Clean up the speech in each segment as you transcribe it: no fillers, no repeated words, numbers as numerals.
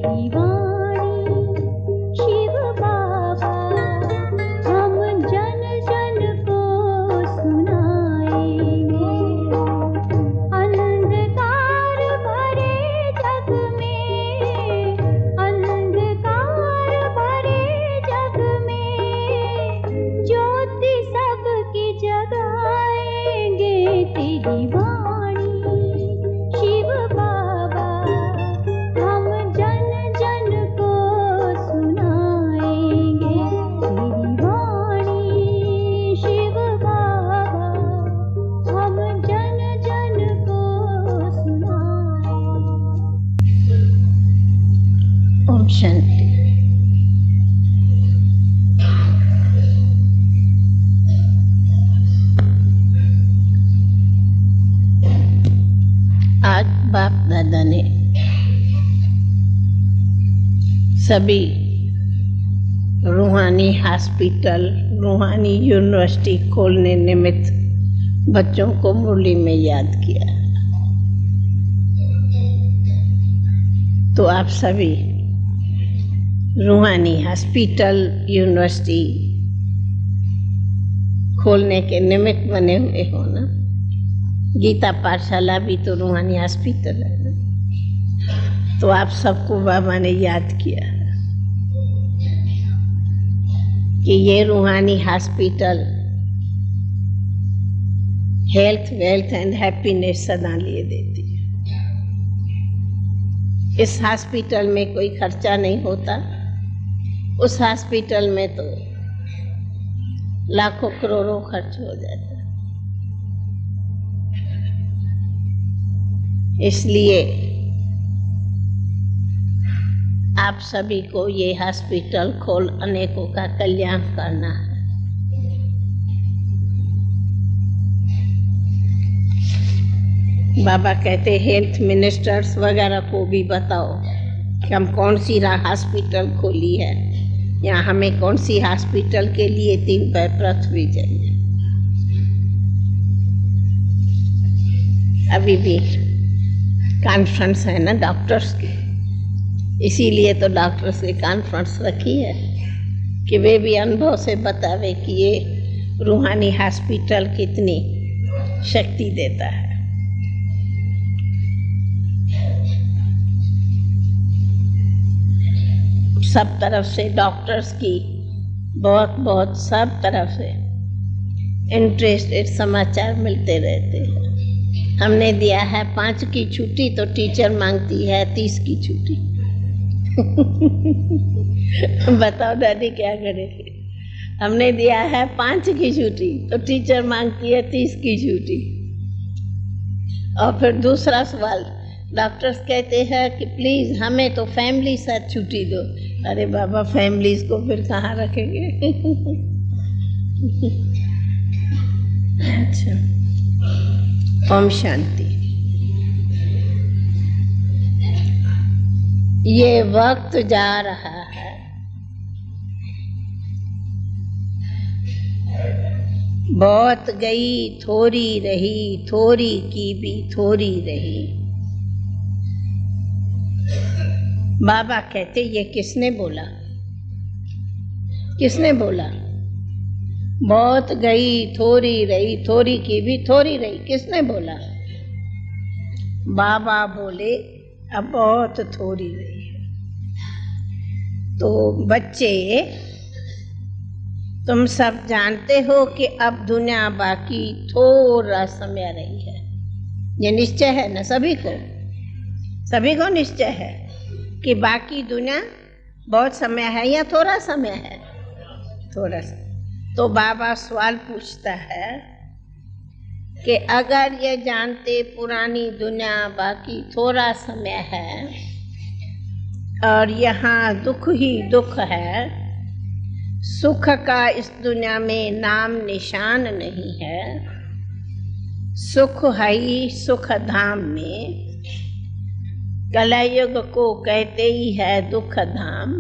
तेरी वाणी शिव बाबा हम जन जन को सुनाएंगे। अंधकार भरे जग में, अंधकार भरे जग में ज्योति सबकी जगाएंगे। तेरी वाणी शिव बाबा हम जन जन को सुनाएंगे। तेरी वाणी शिव बाबा हम जन जन को सुनाएंगे। ओम शांति। आज बाप दादा ने सभी रूहानी हॉस्पिटल, रूहानी यूनिवर्सिटी खोलने निमित्त बच्चों को मुरली में याद किया। तो आप सभी रूहानी हॉस्पिटल, यूनिवर्सिटी खोलने के निमित्त बने हुए हो ना। गीता पाठशाला भी तो रूहानी हॉस्पिटल है ना। तो आप सबको बाबा ने याद किया कि ये रूहानी hospital health, wealth and happiness सदा लिए देती है। इस हॉस्पिटल में कोई खर्चा नहीं होता। उस हॉस्पिटल में तो लाखों करोड़ों खर्च हो जाता है। इसलिए आप सभी को ये हॉस्पिटल खोल अनेकों का कल्याण करना है। बाबा कहते हेल्थ मिनिस्टर्स वगैरह को भी बताओ कि हम कौन सी हॉस्पिटल खोली है या हमें कौन सी हॉस्पिटल के लिए 3 पैर पृथ्वी चाहिए। अभी भी कॉन्फ्रेंस है ना डॉक्टर्स की, इसीलिए तो डॉक्टर्स की कॉन्फ्रेंस रखी है कि वे भी अनुभव से बतावे कि ये रूहानी हॉस्पिटल कितनी शक्ति देता है। सब तरफ से डॉक्टर्स की बहुत सब तरफ से इंटरेस्टेड समाचार मिलते रहते हैं। हमने दिया है 5 की छुट्टी तो टीचर मांगती है 30 की छुट्टी। बताओ दादी क्या करेगी। हमने दिया है 5 की छुट्टी तो टीचर मांगती है 30 की छुट्टी। और फिर दूसरा सवाल, डॉक्टर्स कहते हैं कि प्लीज हमें तो फैमिली साथ छुट्टी दो। अरे बाबा, फैमिलीज को फिर कहाँ रखेंगे। अच्छा, ओम शांति। ये वक्त जा रहा है, बहुत गई थोड़ी रही, थोड़ी की भी थोड़ी रही। बाबा कहते ये किसने बोला? किसने बोला? बहुत गई थोड़ी रही, थोड़ी की भी थोड़ी रही। किसने बोला? बाबा बोले अब बहुत थोड़ी रही है। तो बच्चे, तुम सब जानते हो कि अब दुनिया बाकी थोड़ा समय रही है। ये निश्चय है ना सभी को? सभी को निश्चय है कि बाकी दुनिया बहुत समय है या थोड़ा समय है? थोड़ा सा। तो बाबा सवाल पूछता है कि अगर ये जानते पुरानी दुनिया बाकी थोड़ा समय है और यहाँ दुख ही दुख है, सुख का इस दुनिया में नाम निशान नहीं है, सुख है ही सुख धाम में, कलयुग को कहते ही है दुख धाम।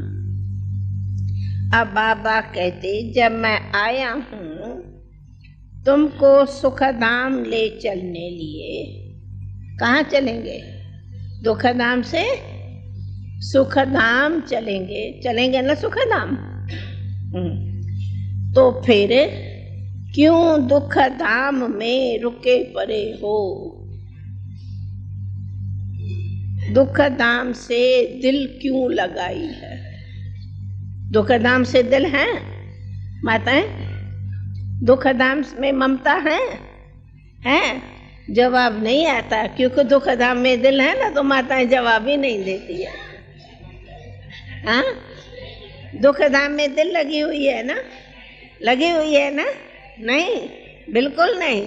अब बाबा कहते जब मैं आया हूँ तुमको सुख धाम ले चलने लिए। कहाँ चलेंगे? दुख धाम से सुखधाम चलेंगे, चलेंगे ना सुखधाम। तो फिर क्यों दुख धाम में रुके पड़े हो? दुख धाम से दिल क्यों लगाई है? दुख धाम से दिल है माताएं? दुख धाम में ममता है? जवाब नहीं आता, क्योंकि दुख धाम में दिल है ना, तो माताएं जवाब ही नहीं देती है। हाँ, दुख धाम में दिल लगी हुई है ना? लगी हुई है ना? नहीं, बिल्कुल नहीं,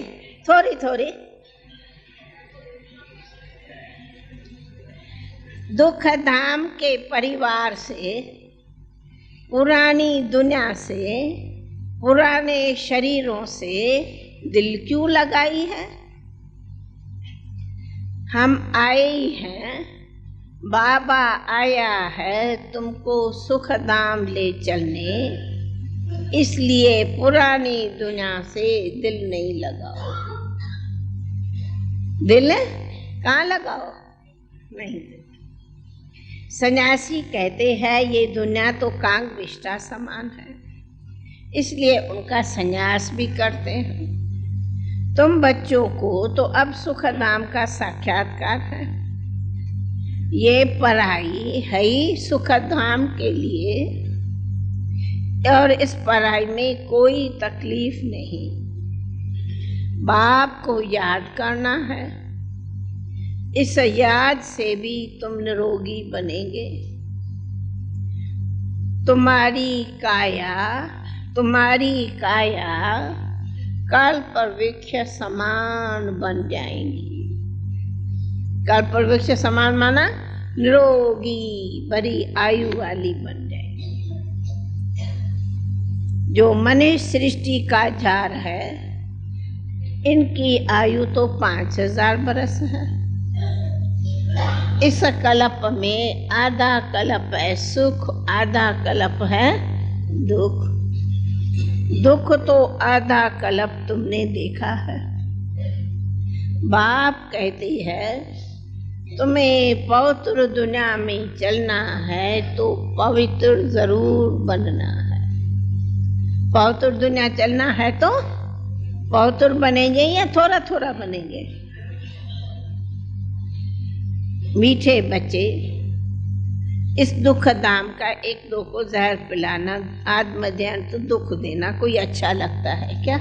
थोड़ी थोड़ी। दुख धाम के परिवार से, पुरानी दुनिया से, पुराने शरीरों से दिल क्यों लगाई है? हम आए हैं, बाबा आया है तुमको सुख धाम ले चलने, इसलिए पुरानी दुनिया से दिल नहीं लगाओ। दिल कहाँ लगाओ? नहीं। सन्यासी कहते हैं ये दुनिया तो कांग विष्टा समान है, इसलिए उनका सन्यास भी करते हैं। तुम बच्चों को तो अब सुख धाम का साक्षात्कार है। ये पढ़ाई है ही सुख धाम के लिए, और इस पढ़ाई में कोई तकलीफ नहीं। बाप को याद करना है, इस याद से भी तुम निरोगी बनेंगे। तुम्हारी काया कल्प वृक्ष समान बन जाएंगी। कल्प वृक्ष समान माना निरोगी, बड़ी आयु वाली बन जाएंगी। जो मनुष्य सृष्टि का झार है, इनकी आयु तो 5000 बरस है। इस कल्प में आधा कल्प है सुख, आधा कल्प है दुख। दुख तो आधा कल्प तुमने देखा है। बाप कहती है तुम्हें पवित्र दुनिया में चलना है तो पवित्र जरूर बनना है। पवित्र दुनिया चलना है तो पवित्र बनेंगे या थोड़ा थोड़ा बनेंगे? मीठे बच्चे, इस दुख धाम का एक दो को जहर पिलाना, आध मध्याह्न तो दुख देना कोई अच्छा लगता है क्या?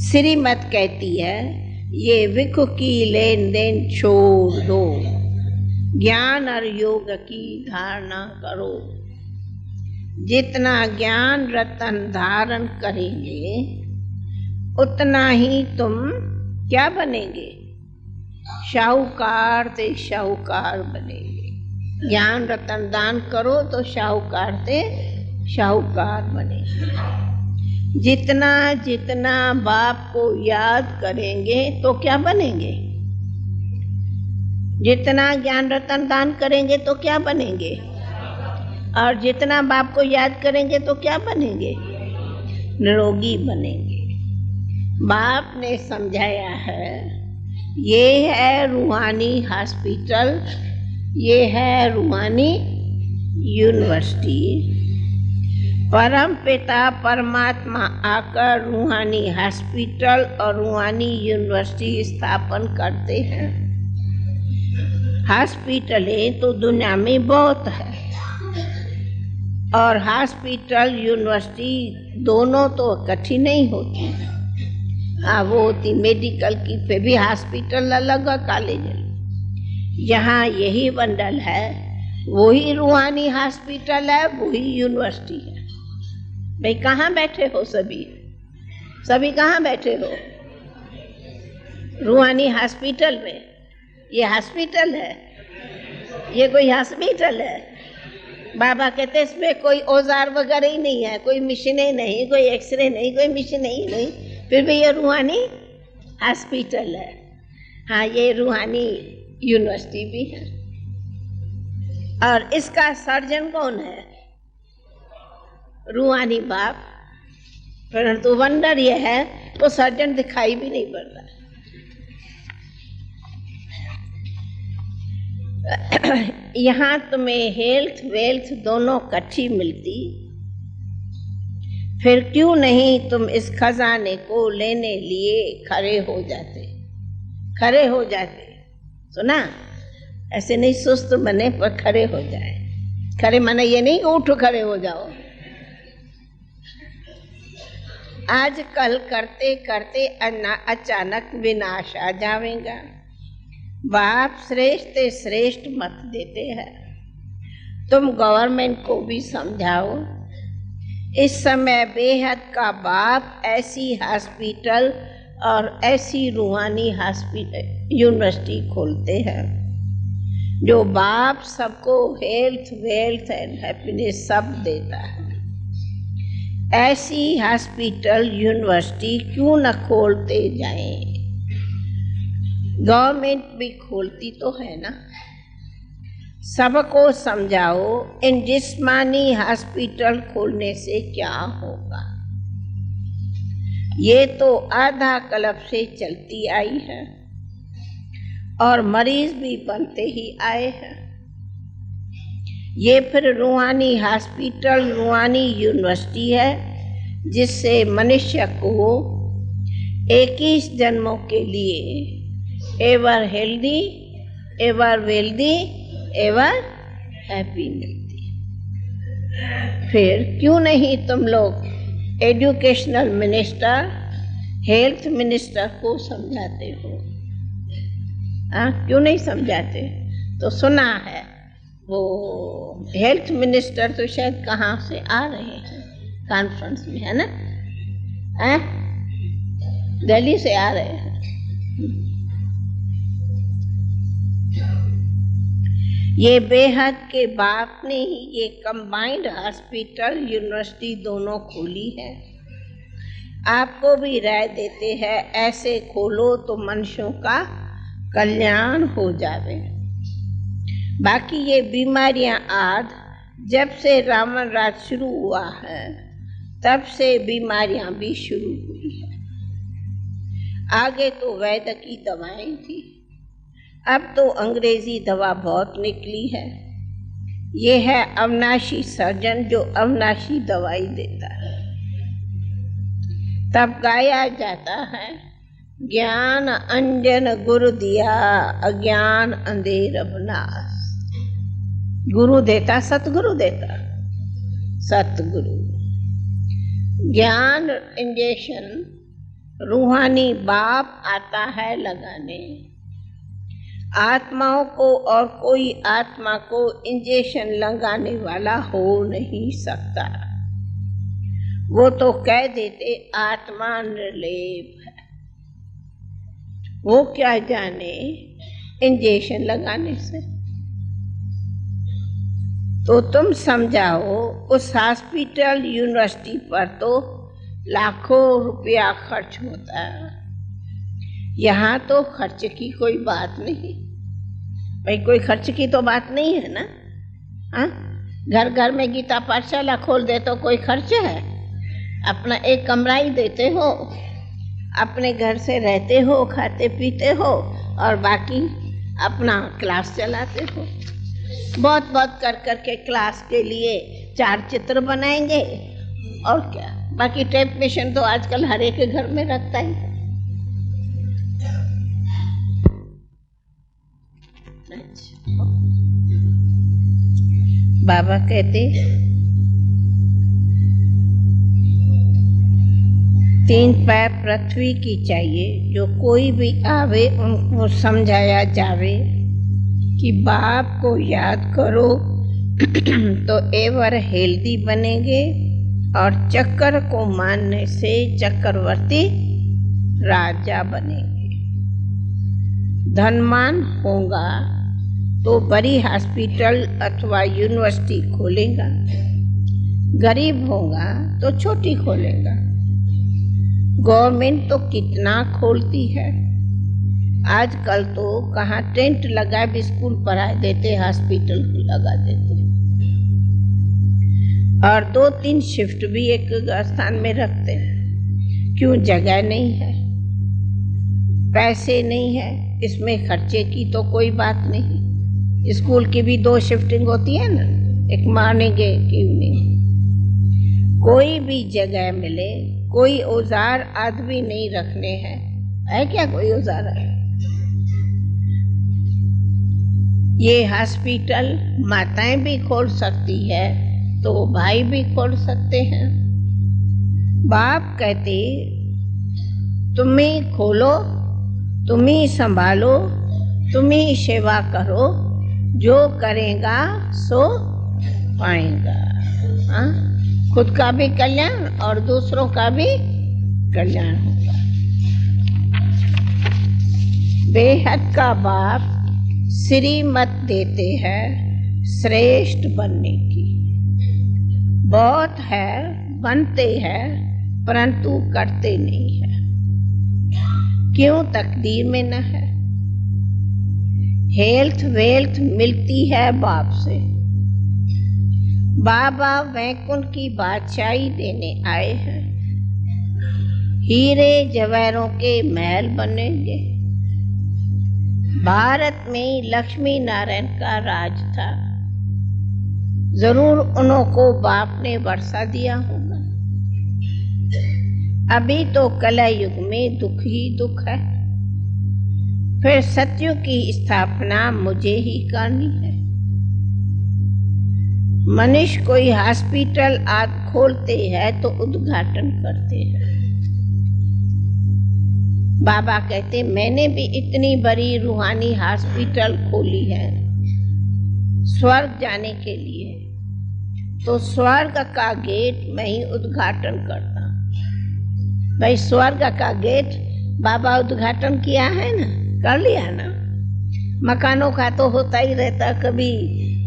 श्रीमत कहती है ये विख की लेन देन छोड़ दो, ज्ञान और योग की धारणा करो। जितना ज्ञान रतन धारण करेंगे उतना ही तुम क्या बनेंगे? शाहूकार से शाहूकार बनेंगे। ज्ञान रतन दान करो तो शाहूकार से शाहूकार बनेंगे। जितना जितना बाप को याद करेंगे तो क्या बनेंगे? जितना ज्ञान रतन दान करेंगे तो क्या बनेंगे? और जितना बाप को याद करेंगे तो क्या बनेंगे? निरोगी बनेंगे। बाप ने समझाया है ये है रूहानी हॉस्पिटल, ये है रूहानी यूनिवर्सिटी। परम पिता परमात्मा आकर रूहानी हॉस्पिटल और रूहानी यूनिवर्सिटी स्थापन करते हैं। हॉस्पिटलें तो दुनिया में बहुत है, और हॉस्पिटल यूनिवर्सिटी दोनों तो इकट्ठी नहीं होती। वो होती मेडिकल की, फिर भी हॉस्पिटल अलग है, कॉलेज अलग। यहाँ यही बंडल है, वही रूहानी हॉस्पिटल है, वही यूनिवर्सिटी है। भाई कहाँ बैठे हो सभी? सभी कहाँ बैठे हो? रूहानी हॉस्पिटल में। ये हॉस्पिटल है, ये कोई हॉस्पिटल है? बाबा कहते इसमें कोई औजार वगैरह ही नहीं है, कोई मशीनें नहीं, कोई एक्सरे नहीं, कोई मशीन ही नहीं, फिर भी ये रूहानी हॉस्पिटल है। हाँ, ये रूहानी यूनिवर्सिटी भी है। और इसका सर्जन कौन है? रूहानी बाप। परंतु वंडर ये है तो सर्जन दिखाई भी नहीं पड़ रहा। यहाँ तुम्हें हेल्थ वेल्थ दोनों इकट्ठी मिलती, फिर क्यों नहीं तुम इस खजाने को लेने लिए खड़े हो जाते। सुना, ऐसे नहीं सुस्त बने पर खड़े हो जाए। खड़े माने ये नहीं उठो खड़े हो जाओ। आजकल करते करते अचानक विनाश आ जाएगा। बाप श्रेष्ठ श्रेष्ठ मत देते हैं। तुम गवर्नमेंट को भी समझाओ। इस समय बेहद का बाप ऐसी हॉस्पिटल और ऐसी रूहानी हॉस्पिटल यूनिवर्सिटी खोलते हैं जो बाप सबको हेल्थ वेल्थ एंड हैप्पीनेस सब देता है। ऐसी हॉस्पिटल यूनिवर्सिटी क्यों न खोलते जाएं? गवर्नमेंट भी खोलती तो है ना। सबको समझाओ इन जिस्मानी हॉस्पिटल खोलने से क्या होगा। ये तो आधा कल्प से चलती आई है और मरीज भी बनते ही आए हैं। ये फिर रूहानी हॉस्पिटल रूहानी यूनिवर्सिटी है जिससे मनुष्य को 21 जन्मों के लिए ever healthy ever wealthy ever happy मिलती। फिर क्यों नहीं तुम लोग एजुकेशनल मिनिस्टर हेल्थ मिनिस्टर को समझाते हो? क्यों नहीं समझाते? तो सुना है वो हेल्थ मिनिस्टर तो शायद कहाँ से आ रहे हैं, कॉन्फ्रेंस में है ना, दिल्ली से आ रहे हैं। ये बेहद के बाप ने ही ये कंबाइंड हॉस्पिटल यूनिवर्सिटी दोनों खोली है। आपको भी राय देते हैं ऐसे खोलो तो मनुष्यों का कल्याण हो जावे। बाकी ये बीमारियां आज जब से रावण राज शुरू हुआ है तब से बीमारियां भी शुरू हुई है। आगे तो वैद्य की दवाएं थी, अब तो अंग्रेजी दवा बहुत निकली है। ये है अविनाशी सर्जन जो अविनाशी दवाई देता है। तब गाया जाता है ज्ञान अंजन गुरु दिया अज्ञान अंधेर अविनाश। गुरु देता सतगुरु देता, सतगुरु ज्ञान इंजेक्शन रूहानी बाप आता है लगाने आत्माओं को, और कोई आत्मा को इंजेक्शन लगाने वाला हो नहीं सकता। वो तो कह देते आत्मा निर्लेप है, वो क्या जाने इंजेक्शन लगाने से। तो तुम समझाओ उस हॉस्पिटल यूनिवर्सिटी पर तो लाखों रुपया खर्च होता है, यहाँ तो खर्च की कोई बात नहीं। भाई कोई खर्च की तो बात नहीं है ना। हाँ, घर घर में गीता पाठशाला खोल दे तो कोई खर्च है? अपना एक कमरा ही देते हो, अपने घर से रहते हो, खाते पीते हो और बाकी अपना क्लास चलाते हो। बहुत बहुत कर कर के क्लास के लिए 4 चित्र बनाएंगे और क्या, बाकी टेप मशीन तो आजकल हर एक घर में रखता ही है। बाबा कहते 3 पैर पृथ्वी की चाहिए, जो कोई भी आवे उनको समझाया जावे कि बाप को याद करो तो एवर हेल्दी बनेंगे और चक्कर को मानने से चक्रवर्ती राजा बनेंगे। धनवान होगा तो बड़ी हॉस्पिटल अथवा यूनिवर्सिटी खोलेगा, गरीब होगा तो छोटी खोलेगा। गवर्नमेंट तो कितना खोलती है, आजकल तो कहाँ टेंट लगा भी स्कूल पढ़ा देते, हॉस्पिटल लगा देते और 2-3 शिफ्ट भी एक स्थान में रखते हैं। क्यों? जगह नहीं है, पैसे नहीं है, इसमें खर्चे की तो कोई बात नहीं, स्कूल की भी 2 शिफ्टिंग होती है ना, एक मॉर्निंग एक इवनिंग। कोई भी जगह मिले, कोई औजार आदमी नहीं रखने हैं, है क्या कोई औजार? ये हॉस्पिटल माताएं भी खोल सकती है तो भाई भी खोल सकते हैं। बाप कहते तुम ही खोलो, तुम ही संभालो, तुम ही सेवा करो, जो करेगा सो पाएगा। हाँ? खुद का भी कल्याण और दूसरों का भी कल्याण होगा। बेहद का बाप श्रीमत देते हैं श्रेष्ठ बनने की। बहुत है, बनते हैं, परंतु करते नहीं है। क्यों? तकदीर में न है। हेल्थ वेल्थ मिलती है बाप से। बाबा वैकुंठ की बादशाही देने आए हैं। हीरे जवाहरों के महल बनेंगे। भारत में लक्ष्मी नारायण का राज था, जरूर उन्हों को बाप ने वर्षा दिया होगा। अभी तो कला युग में दुख ही दुख है, फिर सतयुग की स्थापना मुझे ही करनी है। मनुष्य कोई हॉस्पिटल आदि खोलते हैं तो उद्घाटन करते हैं। बाबा कहते मैंने भी इतनी बड़ी रूहानी हॉस्पिटल खोली है स्वर्ग जाने के लिए, तो स्वर्ग का गेट मैं ही उद्घाटन करता। भाई स्वर्ग का गेट बाबा उद्घाटन किया है ना, कर लिया ना। मकानों का तो होता ही रहता, कभी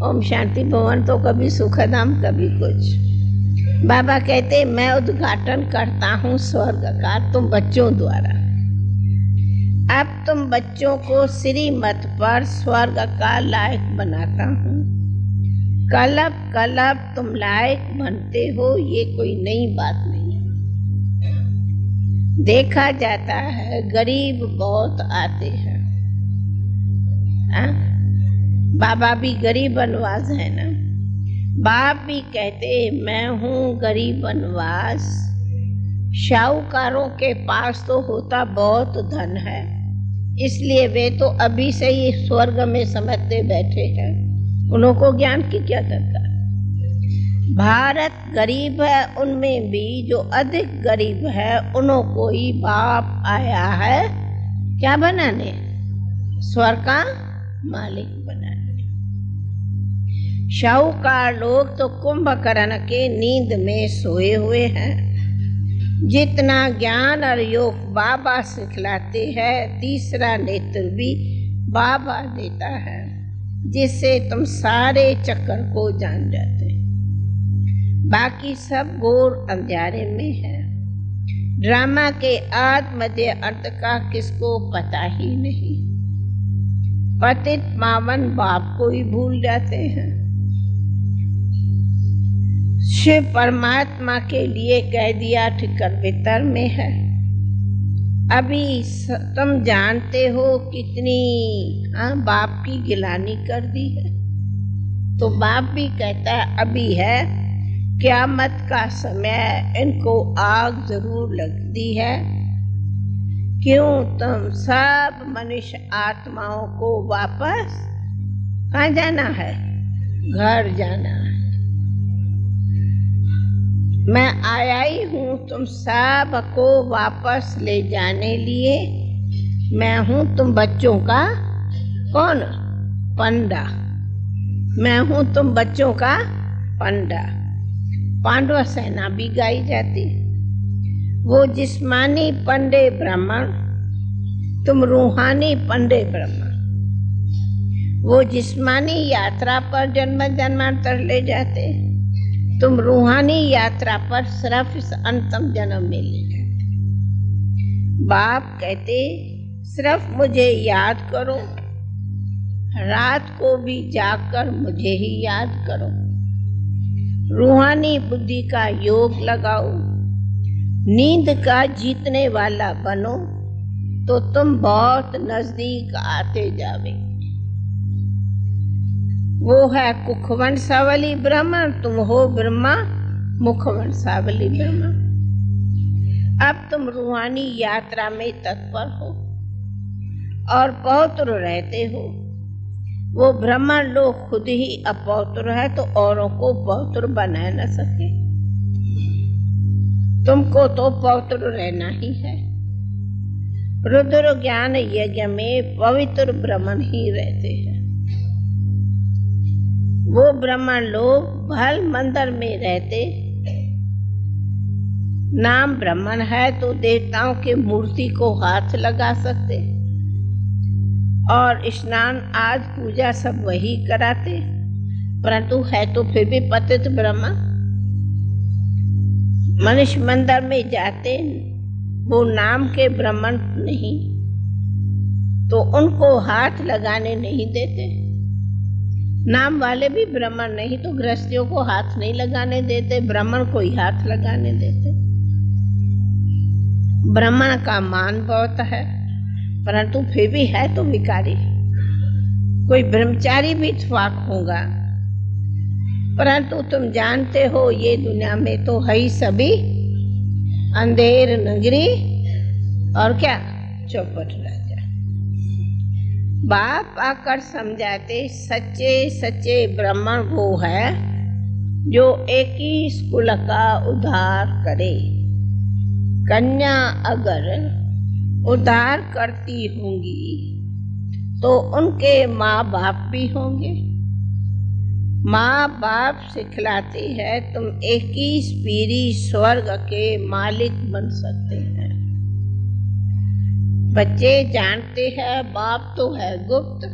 ओम शांति भवन तो कभी सुखधाम, कभी कुछ। बाबा कहते मैं उद्घाटन करता हूँ स्वर्ग का तुम बच्चों द्वारा। अब तुम बच्चों को श्रीमत पर स्वर्ग का लायक बनाता हूँ। कलब कलब तुम लायक बनते हो, ये कोई नई बात नहीं है। देखा जाता है गरीब बहुत आते हैं। बाबा भी गरीब बनवास है ना। बाप भी कहते मैं हूँ गरीब बनवास। शाहूकारों के पास तो होता बहुत धन है, इसलिए वे तो अभी से ही स्वर्ग में समझते बैठे हैं, उन्हों को ज्ञान की क्या दरकार। भारत गरीब है, उनमें भी जो अधिक गरीब है उन्हों को ही बाप आया है क्या बनाने? स्वर्ग का मालिक बनाने। शाहूकार लोग तो कुंभकर्ण के नींद में सोए हुए हैं। जितना ज्ञान और योग बाबा सिखलाते हैं, तीसरा नेत्र भी बाबा देता है, जिससे तुम सारे चक्कर को जान जाते। बाकी सब घोर अंधेरे में है। ड्रामा के आदि मध्य अंत का किसको पता ही नहीं। पतित पावन बाप को ही भूल जाते हैं। शिव परमात्मा के लिए कह दिया ठिकर भीतर में है। अभी तुम जानते हो कितनी बाप की गिलानी कर दी है, तो बाप भी कहता है अभी है क़यामत का समय, इनको आग जरूर लगती है। क्यों? तुम सब मनुष्य आत्माओं को वापस कहाँ जाना है? घर जाना है। मैं आया ही हूँ तुम सब को वापस ले जाने लिए। मैं हूँ तुम बच्चों का कौन? पंडा। मैं हूँ तुम बच्चों का पंडा। पांडव सेना भी गाई जाती। वो जिस्मानी पंडे ब्राह्मण, तुम रूहानी पंडे ब्राह्मण। वो जिस्मानी यात्रा पर जन्म जन्मांतर ले जाते, तुम रूहानी यात्रा पर सिर्फ इस अंतिम जन्म में ले जाते। बाप कहते सिर्फ मुझे याद करो, रात को भी जागकर मुझे ही याद करो। रूहानी बुद्धि का योग लगाओ, नींद का जीतने वाला बनो, तो तुम बहुत नजदीक आते जाओगे। वो है कुखवंशावली ब्राह्मण, तुम हो ब्रह्मा मुखवंशावली ब्राह्मण। अब तुम रूहानी यात्रा में तत्पर हो और पौत्र रहते हो। वो ब्राह्मण लोग खुद ही अपौत्र है तो औरों को पौत्र बना न सके। तुमको तो पौत्र रहना ही है। रुद्र ज्ञान यज्ञ में पवित्र ब्राह्मण ही रहते हैं। वो ब्राह्मण लोग भल मंदिर में रहते। नाम ब्राह्मण है तो देवताओं के मूर्ति को हाथ लगा सकते और स्नान आज पूजा सब वही कराते, परंतु है तो फिर भी पतित ब्राह्मण। मनुष्य मंदिर में जाते, वो नाम के ब्राह्मण नहीं तो उनको हाथ लगाने नहीं देते। नाम वाले भी ब्राह्मण नहीं तो गृहस्थियों को हाथ नहीं लगाने देते, ब्राह्मण को ही हाथ लगाने देते। ब्राह्मण का मान बहुत है, परंतु फिर भी है तो भिखारी। कोई ब्रह्मचारी भी इत्तेफाक होगा, परंतु तुम जानते हो ये दुनिया में तो है ही सभी अंधेर नगरी और क्या चौपट राजा। बाप आकर समझाते सच्चे सच्चे ब्राह्मण वो है जो एक ही कुल का उद्धार करे। कन्या अगर उद्धार करती होंगी तो उनके माँ बाप भी होंगे। माँ बाप सिखलाते हैं तुम 21 पीढ़ी स्वर्ग के मालिक बन सकते हैं। बच्चे जानते हैं बाप तो है गुप्त।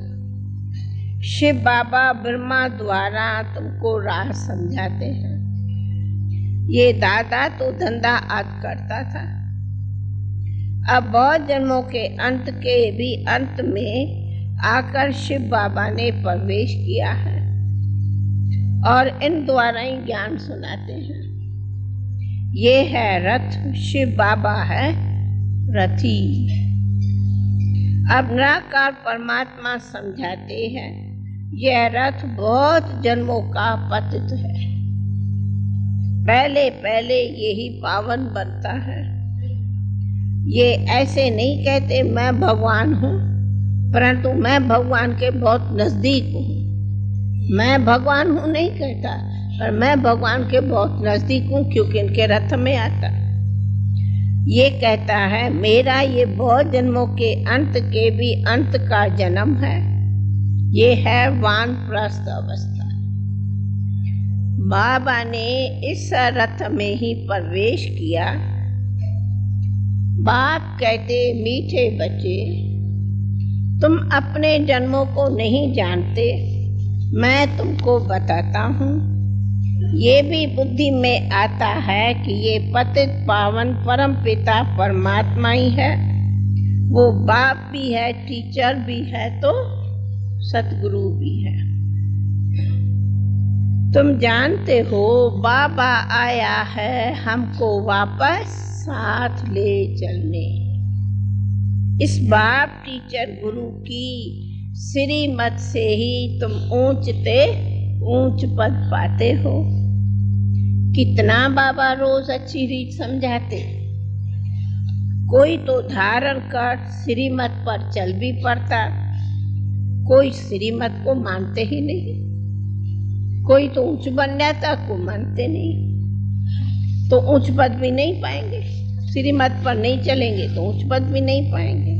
शिव बाबा ब्रह्मा द्वारा तुमको राह समझाते हैं। ये दादा तो धंधा आज करता था, अब बहुत जन्मों के भी अंत में आकर शिव बाबा ने प्रवेश किया है और इन द्वारा ही ज्ञान सुनाते हैं। ये है रथ, शिव बाबा है रथी। अब निराकार परमात्मा समझाते हैं यह रथ बहुत जन्मों का पतित है, पहले पहले यही पावन बनता है। ये ऐसे नहीं कहते मैं भगवान हूँ, परंतु मैं भगवान के बहुत नजदीक हूँ। मैं भगवान हूँ नहीं कहता, पर मैं भगवान के बहुत नजदीक हूँ क्योंकि इनके रथ में आता। ये कहता है मेरा ये बहुत जन्मों के अंत के भी अंत का जन्म है। ये है वानप्रस्थ अवस्था। बाबा ने इस रथ में ही प्रवेश किया। बाप कहते मीठे बच्चे तुम अपने जन्मों को नहीं जानते, मैं तुमको बताता हूँ। ये भी बुद्धि में आता है कि ये पतित पावन परम पिता परमात्मा ही है। वो बाप भी है, टीचर भी है, तो सतगुरु भी है। तुम जानते हो बाबा आया है हमको वापस साथ ले चलने। इस बाप टीचर गुरु की श्रीमत से ही तुम ऊंचते ऊंच पद पाते हो। कितना बाबा रोज अच्छी रीत समझाते। कोई तो धारण कर श्रीमत पर चल भी पड़ता, कोई श्रीमत को मानते ही नहीं। कोई तो ऊंच बन जाता, को मानते नहीं, तो ऊंच पद भी नहीं पाएंगे। श्रीमत पर नहीं चलेंगे तो ऊंच पद भी नहीं पाएंगे।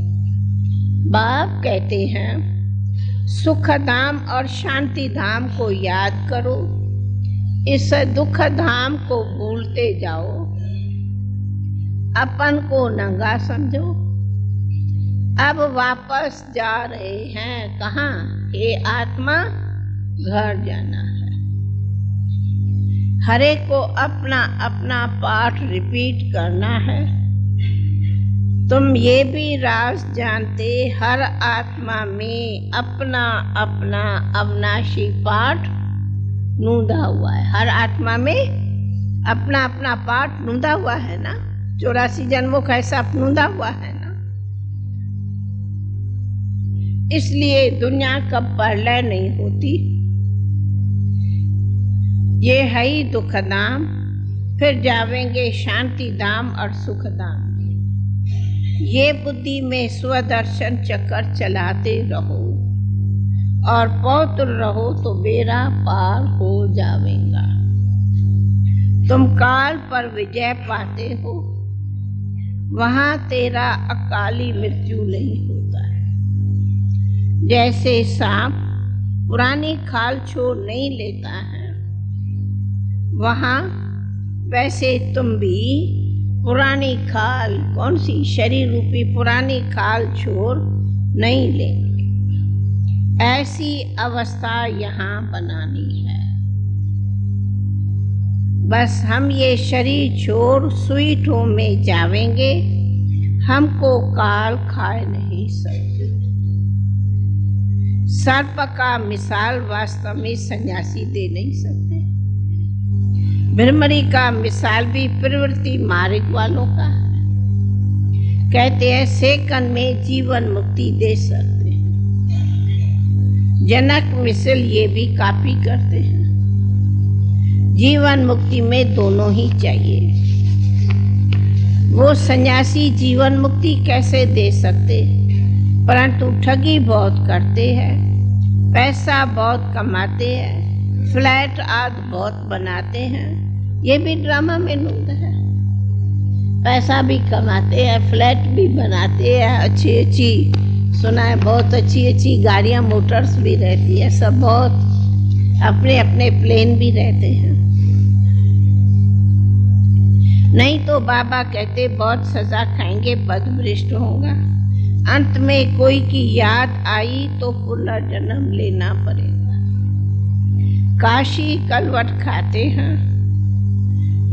बाप कहते हैं सुख धाम और शांति धाम को याद करो, इस दुख धाम को भूलते जाओ। अपन को नंगा समझो। अब वापस जा रहे हैं कहाँ? हे आत्मा, घर जाना है। हरे को अपना अपना पाठ रिपीट करना है। तुम ये भी राज जानते हर आत्मा में अपना अपना अविनाशी पाठ नूंदा हुआ है। हर आत्मा में अपना अपना पाठ नूंदा हुआ है ना। 84 जन्मों का ऐसा नूंदा हुआ है ना। इसलिए दुनिया कब प्रलय नहीं होती, ये है ही दुख धाम, फिर जावेंगे शांति धाम और सुख धाम में। ये बुद्धि में स्वदर्शन चक्कर चलाते रहो और पौत्र रहो तो बेड़ा पार हो जावेगा। तुम काल पर विजय पाते हो, वहां तेरा अकाली मृत्यु नहीं होता है। जैसे सांप पुरानी खाल छोड़ नहीं लेता है, वहां वैसे तुम भी पुरानी खाल, कौन सी, शरीर रूपी पुरानी खाल छोड़ नहीं लेंगे। ऐसी अवस्था यहाँ बनानी है। बस हम ये शरीर छोड़ सुईठों में जावेंगे, हमको काल खाए नहीं सकते। सर्प का मिसाल वास्तव में सन्यासी दे नहीं सकते। भ्रमरी का मिसाल भी प्रवृत्ति मार्ग वालों का है। कहते हैं सेकंड में जीवन मुक्ति दे सकते हैं। जनक मिसल ये भी कॉपी करते हैं। जीवन मुक्ति में दोनों ही चाहिए। वो सन्यासी जीवन मुक्ति कैसे दे सकते, परंतु ठगी बहुत करते हैं, पैसा बहुत कमाते हैं, फ्लैट आदि बहुत बनाते हैं। ये भी ड्रामा में नूद है। पैसा भी कमाते हैं, फ्लैट भी बनाते हैं, अच्छी अच्छी, सुना है बहुत अच्छी अच्छी गाड़ियां मोटर्स भी रहती है, सब बहुत अपने अपने प्लेन भी रहते हैं। नहीं तो बाबा कहते बहुत सजा खाएंगे, पदभ्रष्ट होगा। अंत में कोई की याद आई तो पुनर्जन्म लेना पड़ेगा। काशी कलवट खाते हैं,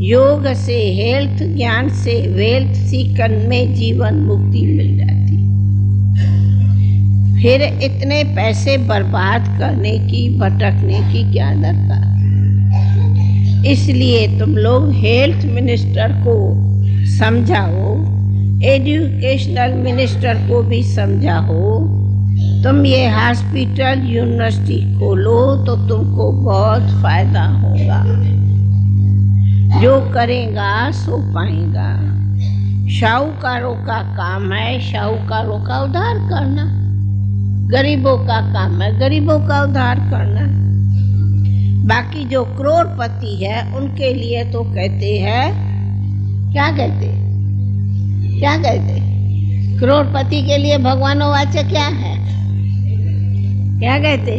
योग से हेल्थ, ज्ञान से वेल्थ, सीकन में जीवन मुक्ति मिल जाती। फिर इतने पैसे बर्बाद करने की, भटकने की क्या दरकार। इसलिए तुम लोग हेल्थ मिनिस्टर को समझाओ, एजुकेशनल मिनिस्टर को भी समझाओ। तुम ये हॉस्पिटल यूनिवर्सिटी खोलो तो तुमको बहुत फायदा होगा। जो करेगा सो पाएगा। शाहूकारों का काम है शाहूकारों का उद्धार करना, गरीबों का काम है गरीबों का उद्धार करना। बाकी जो करोड़पति है उनके लिए तो कहते हैं, क्या कहते करोड़पति के लिए भगवानों वाचा क्या है, क्या कहते,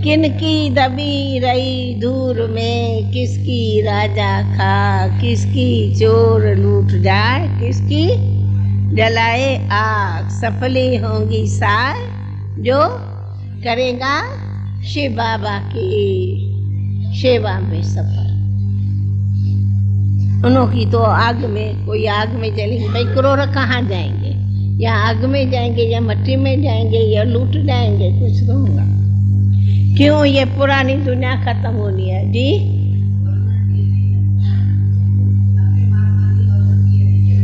किनकी दबी रही धूर में, किसकी राजा खा, किसकी चोर लूट जाए, किसकी जलाए आग। सफली होंगी साय जो करेगा शिव बाबा की सेवा में सफल। उनकी तो आग में, कोई आग में जलेंगे, भाई करोड़ कहाँ जाएंगे, या आग में जाएंगे या मट्टी में जाएंगे या लूट जाएंगे, कुछ तो होगा। क्यों, ये पुरानी दुनिया खत्म होनी है जी।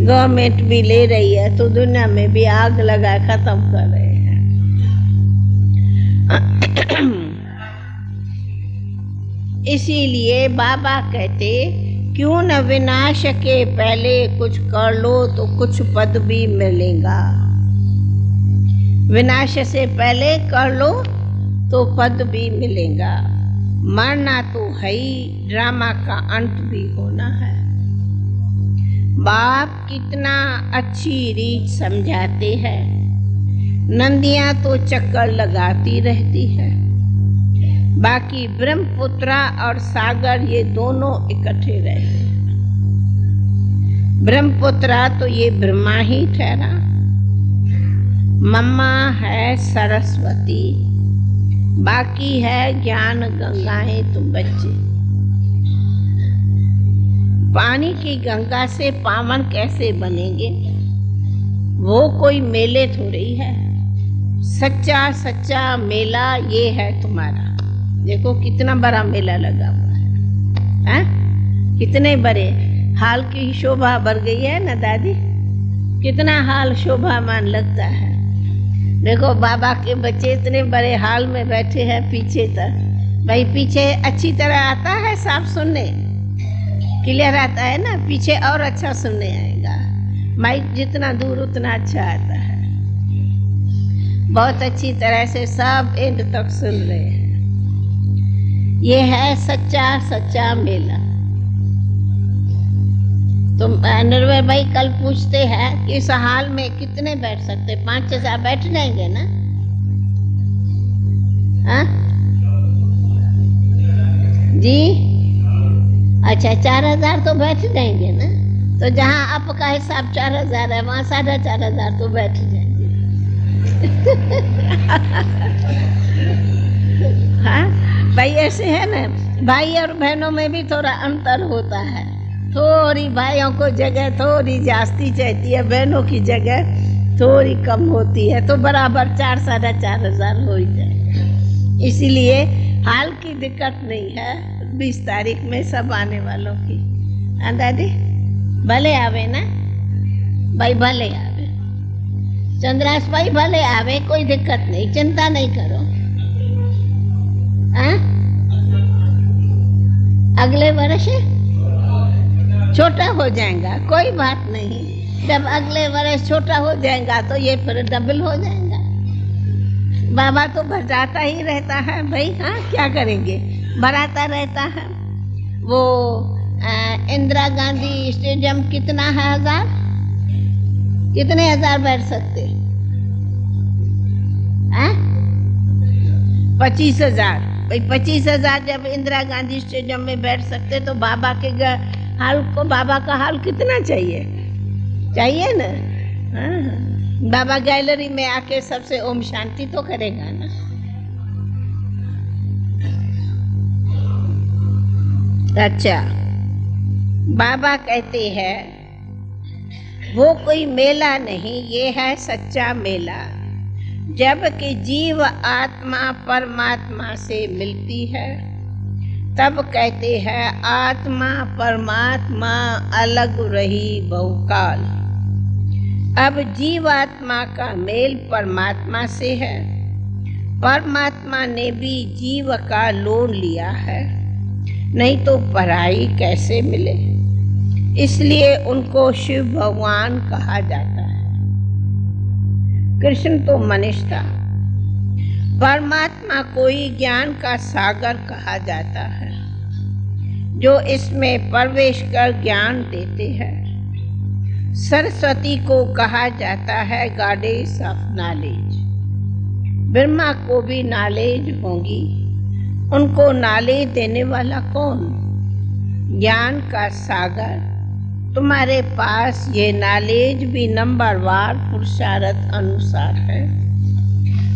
गवर्नमेंट भी ले रही है तो दुनिया में भी आग लगा खत्म कर रहे हैं। इसीलिए बाबा कहते क्यों न विनाश के पहले कुछ कर लो तो कुछ पद भी मिलेगा। विनाश से पहले कर लो तो पद भी मिलेगा। मरना तो है ही, ड्रामा का अंत भी होना है। बाप कितना अच्छी रीत समझाते हैं। नंदियां तो चक्कर लगाती रहती है, बाकी ब्रह्मपुत्रा और सागर ये दोनों इकट्ठे रहते हैं। ब्रह्मपुत्रा तो ये ब्रह्मा ही ठहरा, मम्मा है सरस्वती, बाकी है ज्ञान गंगाएं तुम बच्चे। पानी की गंगा से पावन कैसे बनेंगे, वो कोई मेले थोड़ी है। सच्चा सच्चा मेला ये है तुम्हारा। देखो कितना बड़ा मेला लगा हुआ है, कितने बड़े हाल की शोभा बढ़ गई है ना दादी, कितना हाल शोभामान लगता है। देखो बाबा के बच्चे इतने बड़े हाल में बैठे हैं, पीछे तक भाई पीछे अच्छी तरह आता है साफ सुनने, क्लियर आता है ना, पीछे और अच्छा सुनने आएगा। माइक जितना दूर उतना अच्छा आता है। बहुत अच्छी तरह से सब एंड तक सुन रहे हैं। ये है सच्चा मेला। तो निर्भय भाई कल पूछते हैं कि इस हाल में कितने बैठ सकते? 5,000 बैठ जाएंगे ना? हाँ जी, अच्छा 4,000 तो बैठ जाएंगे ना। तो जहाँ आपका हिसाब 4,000 है वहाँ 4,500 तो बैठ जाएंगे। हाँ भाई ऐसे है ना, भाई और बहनों में भी थोड़ा अंतर होता है। थोड़ी भाइयों को जगह थोड़ी जास्ती चाहती है, बहनों की जगह थोड़ी कम होती है, तो बराबर 4,500 हो ही जाए। इसीलिए हाल की दिक्कत नहीं है, 20 तारीख में सब आने वालों की। हाँ दादी भले आवे ना भाई, भले आवे चंद्रास भाई, भले आवे, कोई दिक्कत नहीं, चिंता नहीं करो। हाँ अगले वर्ष छोटा हो जाएगा, कोई बात नहीं। जब अगले वर्ष छोटा हो जाएगा तो ये फिर डबल हो जाएगा। बाबा तो भजाता ही रहता है भाई। हाँ क्या करेंगे, भराता रहता है। वो इंदिरा गांधी स्टेडियम कितना है? 1,000? कितने 1,000 बैठ सकते? 25,000 भाई। 25,000 जब इंदिरा गांधी स्टेडियम में बैठ सकते तो बाबा के हाल को, बाबा का हाल कितना चाहिए? चाहिए ना। हाँ बाबा गैलरी में आके सबसे ओम शांति तो करेगा ना। अच्छा बाबा कहते हैं वो कोई मेला नहीं, ये है सच्चा मेला। जबकि जीव आत्मा परमात्मा से मिलती है तब कहते हैं आत्मा परमात्मा अलग रही बहुकाल। अब जीवात्मा का मेल परमात्मा से है, परमात्मा ने भी जीव का लोन लिया है, नहीं तो पराई कैसे मिले। इसलिए उनको शिव भगवान कहा जाता है। कृष्ण तो मनुष्य था, परमात्मा कोई ज्ञान का सागर कहा जाता है जो इसमें प्रवेश कर ज्ञान देते हैं। सरस्वती को कहा जाता है गॉडेस ऑफ नॉलेज। ब्रह्मा को भी नॉलेज होगी, उनको नॉलेज देने वाला कौन? ज्ञान का सागर। तुम्हारे पास ये नॉलेज भी नंबरवार पुरुषार्थ अनुसार है,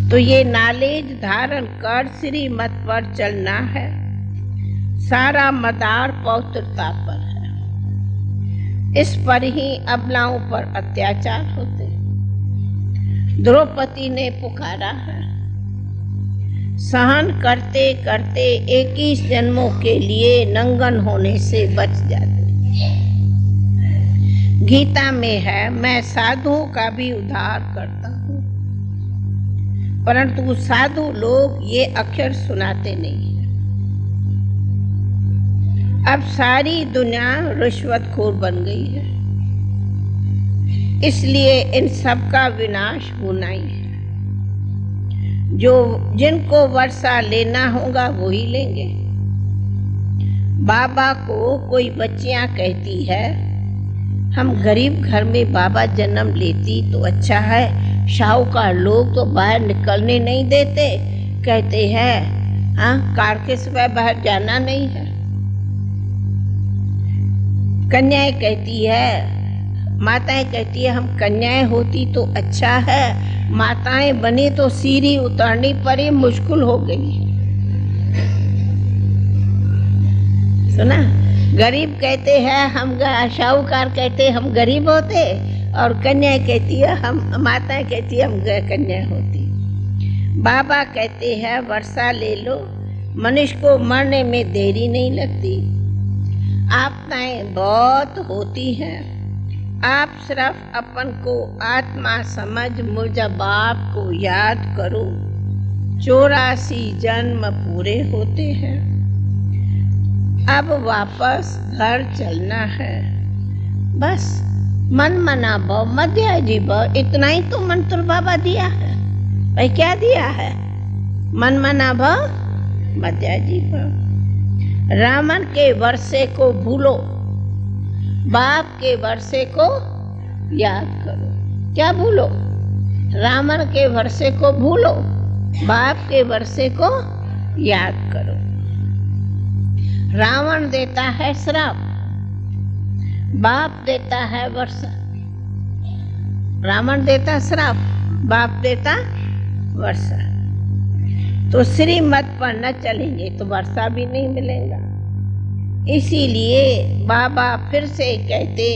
तो ये नॉलेज धारण कर श्रीमत पर चलना है। सारा मदार पवित्रता पर है। इस पर ही अबलाओं पर अत्याचार होते। द्रौपदी ने पुकारा है, सहन करते करते 21 जन्मों के लिए नंगन होने से बच जाते। गीता में है, मैं साधुओं का भी उद्धार करता हूँ, परंतु साधु लोग ये अक्षर सुनाते नहीं है। अब सारी दुनिया रिश्वतखोर बन गई है, इसलिए इन सब का विनाश होना ही है। जिनको वर्षा लेना होगा वो ही लेंगे। बाबा को कोई बच्चियां कहती है, हम गरीब घर में बाबा जन्म लेती तो अच्छा है, शाहूकार लोग तो बाहर निकलने नहीं देते, कहते हैं हाँ कार के सिवाय बाहर जाना नहीं है। कन्याएं कहती है, माताएं कहती है हम कन्याएं होती तो अच्छा है, माताएं बनी तो सीढ़ी उतरनी पड़ी, मुश्किल हो गई है। सुना? गरीब कहते हैं हम, शाहूकार कहते हम गरीब होते, और कन्याएं कहती है हम, माताएं कहती है हम कन्या होती। बाबा कहते हैं वर्षा ले लो, मनुष्य को मरने में देरी नहीं लगती। आपदाएं बहुत होती हैं, आप सिर्फ अपन को आत्मा समझ मुझ बाप को याद करो, 84 जन्म पूरे होते हैं। अब वापस घर चलना है। बस मन मना भव मध्याजी भव, इतना ही तो मंत्र बाबा दिया है। भाई क्या दिया है? मन मना भव मध्याजी भव। रावण के वर्षे को भूलो, बाप के वर्षे को याद करो। क्या भूलो? रावण के वर्षे को भूलो, बाप के वर्षे को याद करो। रावण देता है श्राप, बाप देता है वर्षा। रावण देता श्राप, बाप देता वर्षा। तो श्रीमत पर न चलेंगे तो वर्षा भी नहीं मिलेगा। इसीलिए बाबा फिर से कहते,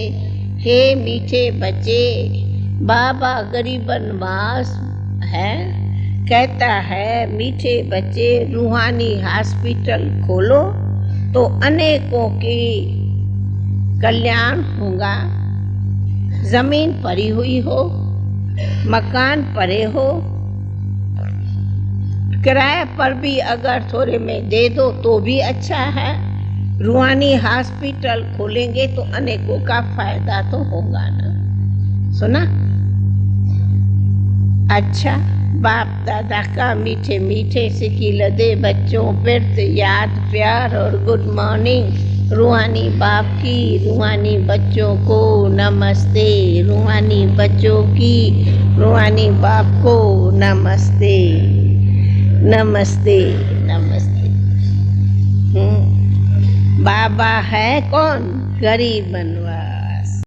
हे मीठे बच्चे, बाबा गरीब नवाज है, कहता है मीठे बच्चे रूहानी हॉस्पिटल खोलो तो अनेकों की कल्याण होगा। जमीन पड़ी हुई हो, मकान पड़े हो, किराए पर भी अगर थोड़े में दे दो तो भी अच्छा है। रूहानी हॉस्पिटल खोलेंगे तो अनेकों का फायदा तो होगा ना। सुना? अच्छा, बाप दादा का मीठे मीठे सिकी लदे बच्चों फिर याद प्यार और गुड मॉर्निंग। रूहानी बाप की, रूहानी बच्चों को नमस्ते। रूहानी बच्चों की, रूहानी बाप को नमस्ते नमस्ते नमस्ते। बाबा है कौन? गरीब बनवा।